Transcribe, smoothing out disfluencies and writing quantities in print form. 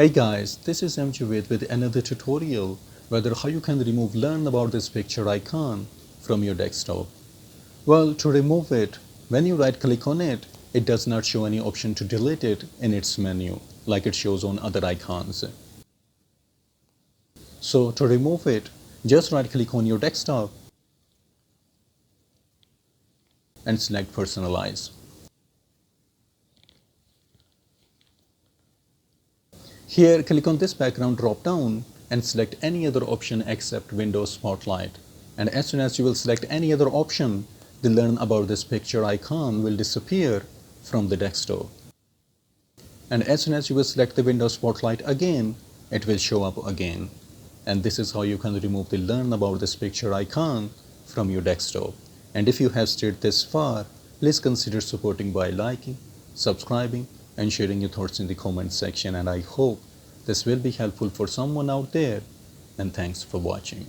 Hey guys, this is mjavedva with another tutorial whether how you can learn about this picture icon from your desktop. Well, to remove it, when you right click on it, it does not show any option to delete it in its menu like it shows on other icons. So to remove it, just right click on your desktop and select personalize. Here, click on this background drop down and select any other option except Windows Spotlight. And as soon as you will select any other option, the learn about this picture icon will disappear from the desktop. And as soon as you will select the Windows Spotlight again, it will show up again. And this is how you can remove the learn about this picture icon from your desktop. And if you have stayed this far, please consider supporting by liking, subscribing, and sharing your thoughts in the comment section, and I hope this will be helpful for someone out there, and thanks for watching.